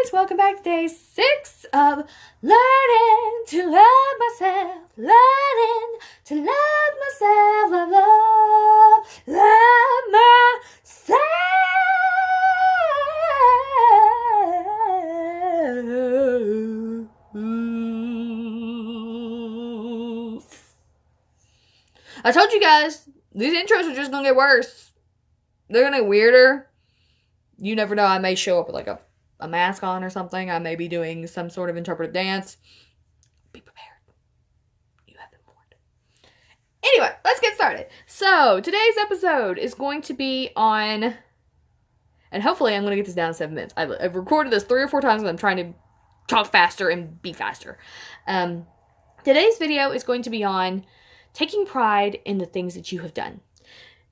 guys, welcome back to day 6 of learning to love myself, learning to love myself, love myself. I told you guys, these intros are just gonna get worse. They're gonna get weirder. You never know, I may show up with like a mask on or something. I may be doing some sort of interpretive dance. Be prepared. You have been warned. Anyway, let's get started. So, today's episode is going to be on, and hopefully I'm going to get this down in 7 minutes. I've recorded this 3 or 4 times and I'm trying to talk faster and be faster. Today's video is going to be on taking pride in the things that you have done.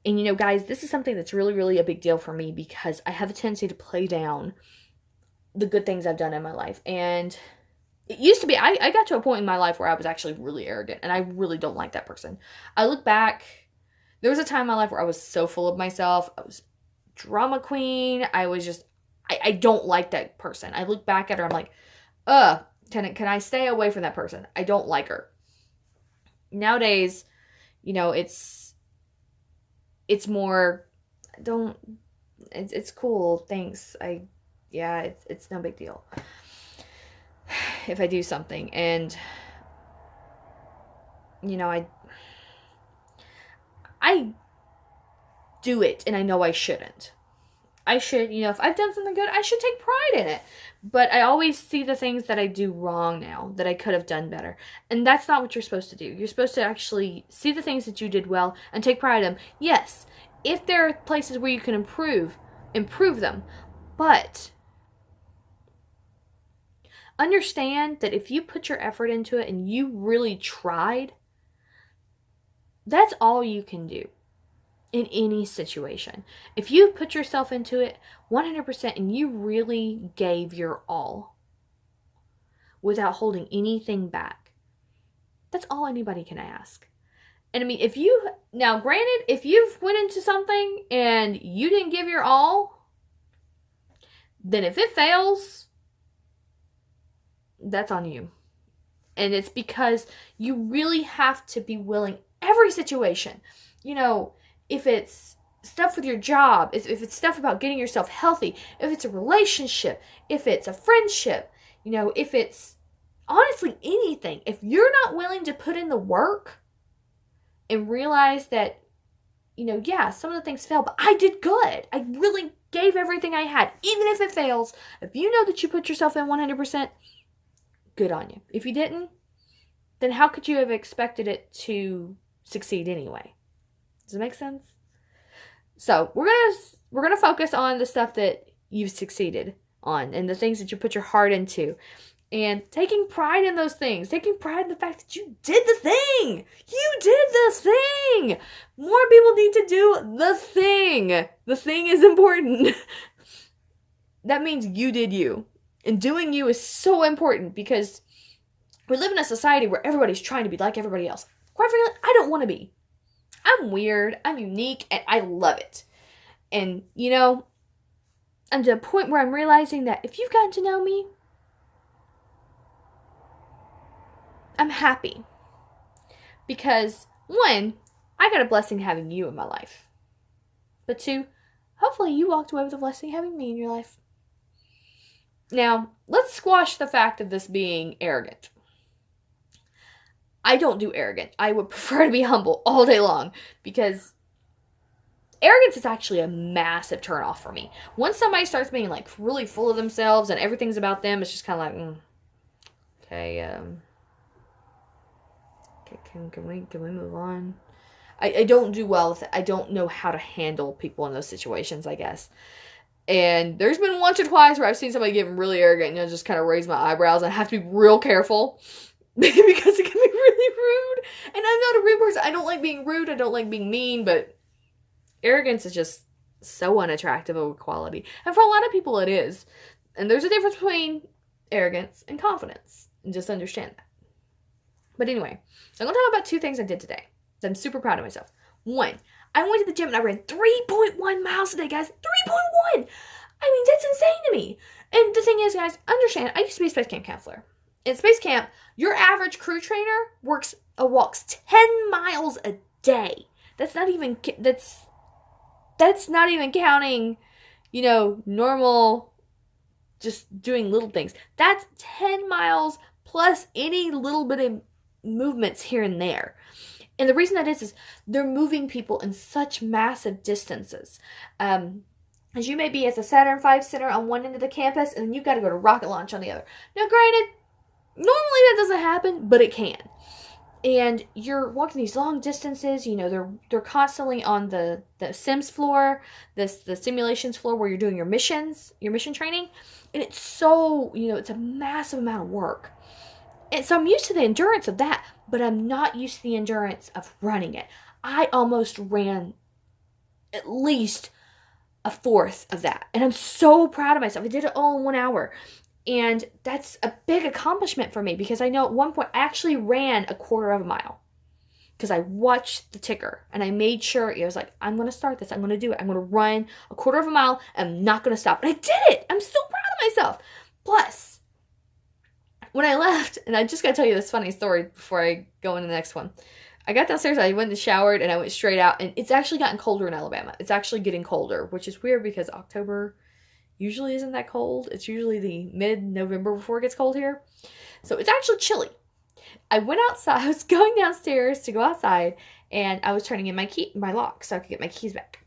And you know, guys, this is something that's really, really a big deal for me because I have a tendency to play down the good things I've done in my life. And it used to be, I got to a point in my life where I was actually really arrogant, and I really don't like that person. I look back, there was a time in my life where I was so full of myself. I was drama queen. I was just, I don't like that person. I look back at her, I'm like, can I stay away from that person? I don't like her. Nowadays, you know, it's more, it's cool, thanks, it's no big deal if I do something, and, you know, I do it, and I know I shouldn't. I should, you know, if I've done something good, I should take pride in it, but I always see the things that I do wrong now, that I could have done better, and that's not what you're supposed to do. You're supposed to actually see the things that you did well, and take pride in them. Yes, if there are places where you can improve them, but understand that if you put your effort into it and you really tried, that's all you can do in any situation. If you put yourself into it 100% and you really gave your all without holding anything back, that's all anybody can ask. And I mean, now granted, if you've went into something and you didn't give your all, then if it fails, that's on you. And it's because you really have to be willing, every situation, you know, if it's stuff with your job, if it's stuff about getting yourself healthy, if it's a relationship, if it's a friendship, you know, if it's honestly anything, if you're not willing to put in the work and realize that, you know, yeah, some of the things fail, but I did good. I really gave everything I had. Even if it fails, if you know that you put yourself in 100%, good on you. If you didn't, then how could you have expected it to succeed anyway? Does it make sense? So we're gonna focus on the stuff that you've succeeded on and the things that you put your heart into, and taking pride in those things. Taking pride in the fact that you did the thing. You did the thing. More people need to do the thing. The thing is important. That means you did you, and doing you is so important because we live in a society where everybody's trying to be like everybody else. Quite frankly, I don't want to be. I'm weird, I'm unique, and I love it. And, you know, I'm to a point where I'm realizing that if you've gotten to know me, I'm happy. Because, 1, I got a blessing having you in my life. But 2, hopefully you walked away with a blessing having me in your life. Now, let's squash the fact of this being arrogant. I don't do arrogant. I would prefer to be humble all day long because arrogance is actually a massive turnoff for me. Once somebody starts being like really full of themselves and everything's about them, it's just kind of like, okay, can we move on? I don't do well with it. I don't know how to handle people in those situations, I guess. And there's been once or twice where I've seen somebody get really arrogant and I just kind of raise my eyebrows and I have to be real careful. Because it can be really rude. And I'm not a rude person. I don't like being rude. I don't like being mean. But arrogance is just so unattractive of a quality. And for a lot of people it is. And there's a difference between arrogance and confidence. And just understand that. But anyway, I'm going to talk about 2 things I did today that I'm super proud of myself. 1, I went to the gym and I ran 3.1 miles today, guys. 3.1! I mean, that's insane to me. And the thing is, guys, understand, I used to be a space camp counselor. In space camp, your average crew trainer walks 10 miles a day. That's not even counting, normal, just doing little things. That's 10 miles plus any little bit of movements here and there. And the reason that is they're moving people in such massive distances. As you may be at the Saturn V Center on one end of the campus, and then you've got to go to rocket launch on the other. Now, granted, normally that doesn't happen, but it can. And you're walking these long distances. They're constantly on the Sims floor, the simulations floor where you're doing your mission training. And it's so, it's a massive amount of work. And so I'm used to the endurance of that, but I'm not used to the endurance of running it. I almost ran at least a fourth of that. And I'm so proud of myself. I did it all in 1 hour. And that's a big accomplishment for me because I know at one point I actually ran a quarter of a mile because I watched the ticker and I made sure it was like, I'm going to start this. I'm going to do it. I'm going to run a quarter of a mile. I'm not going to stop. And I did it. I'm so proud of myself. Plus, when I left, and I just got to tell you this funny story before I go into the next one. I got downstairs, I went and showered, and I went straight out, and it's actually gotten colder in Alabama. It's actually getting colder, which is weird because October usually isn't that cold. It's usually the mid-November before it gets cold here. So it's actually chilly. I went outside. I was going downstairs to go outside, and I was turning in my lock so I could get my keys back.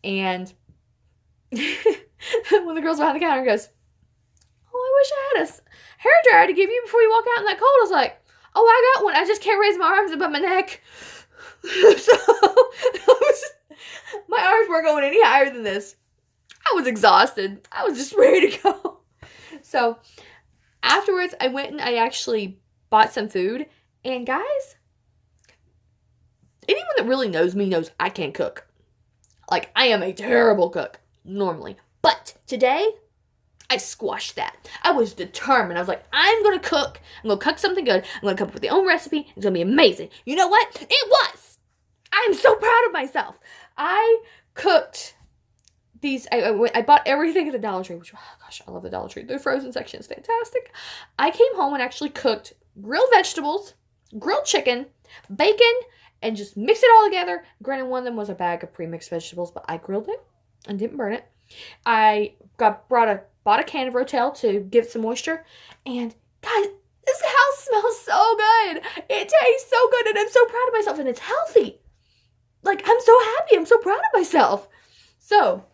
And one of the girls behind the counter goes, "Oh, I wish I had a hair dryer to give you before you walk out in that cold." I was like, "Oh, I got one. I just can't raise my arms above my neck." So my arms weren't going any higher than this. I was exhausted. I was just ready to go. So afterwards, I went and I actually bought some food. And guys, anyone that really knows me knows I can't cook. Like, I am a terrible cook normally. But today, I squashed that. I was determined. I was like, I'm going to cook. I'm going to cook something good. I'm going to come up with my own recipe. It's going to be amazing. You know what? It was. I'm so proud of myself. I cooked these. I bought everything at the Dollar Tree, which, oh gosh, I love the Dollar Tree. Their frozen section is fantastic. I came home and actually cooked grilled vegetables, grilled chicken, bacon, and just mixed it all together. Granted, one of them was a bag of pre-mixed vegetables, but I grilled it and didn't burn it. I bought a can of Rotel to give some moisture. And guys, this house smells so good. It tastes so good, and I'm so proud of myself, and it's healthy. Like, I'm so happy. I'm so proud of myself. So,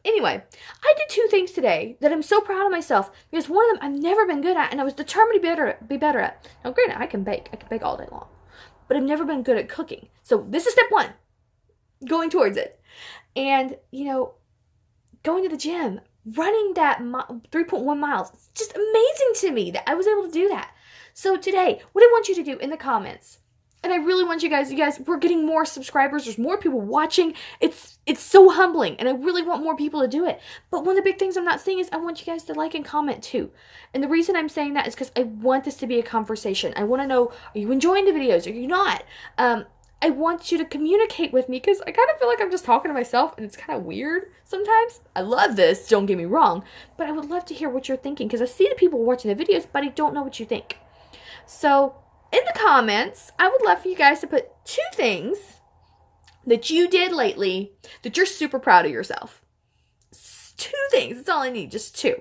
anyway, I did 2 things today that I'm so proud of myself because one of them I've never been good at, and I was determined to be better at. Now, granted, I can bake. I can bake all day long, but I've never been good at cooking. So this is step 1, going towards it. And, going to the gym, running that 3.1 miles, it's just amazing to me that I was able to do that. So today, what I want you to do in the comments, and I really want you guys, we're getting more subscribers. There's more people watching. It's so humbling, and I really want more people to do it. But one of the big things I'm not saying is I want you guys to like and comment too. And the reason I'm saying that is because I want this to be a conversation. I want to know, are you enjoying the videos? Are you not? I want you to communicate with me because I kind of feel like I'm just talking to myself, and it's kind of weird sometimes. I love this, don't get me wrong, but I would love to hear what you're thinking because I see the people watching the videos, but I don't know what you think. So in the comments, I would love for you guys to put 2 things that you did lately that you're super proud of yourself. 2 things. That's all I need. Just 2.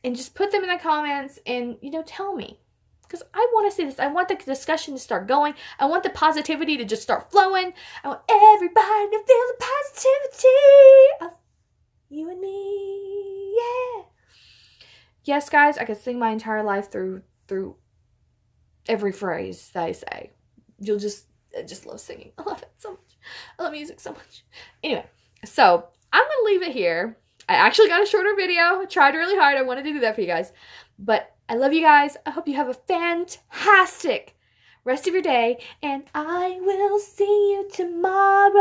And just put them in the comments and, tell me. Because I want to see this. I want the discussion to start going. I want the positivity to just start flowing. I want everybody to feel the positivity of you and me. Yeah. Yes, guys, I could sing my entire life through every phrase that I say. I just love singing. I love it so much. I love music so much. Anyway, so I'm going to leave it here. I actually got a shorter video. I tried really hard. I wanted to do that for you guys. But I love you guys. I hope you have a fantastic rest of your day. And I will see you tomorrow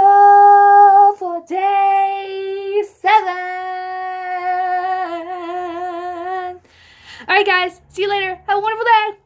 for day 7. All right, guys. See you later. Have a wonderful day.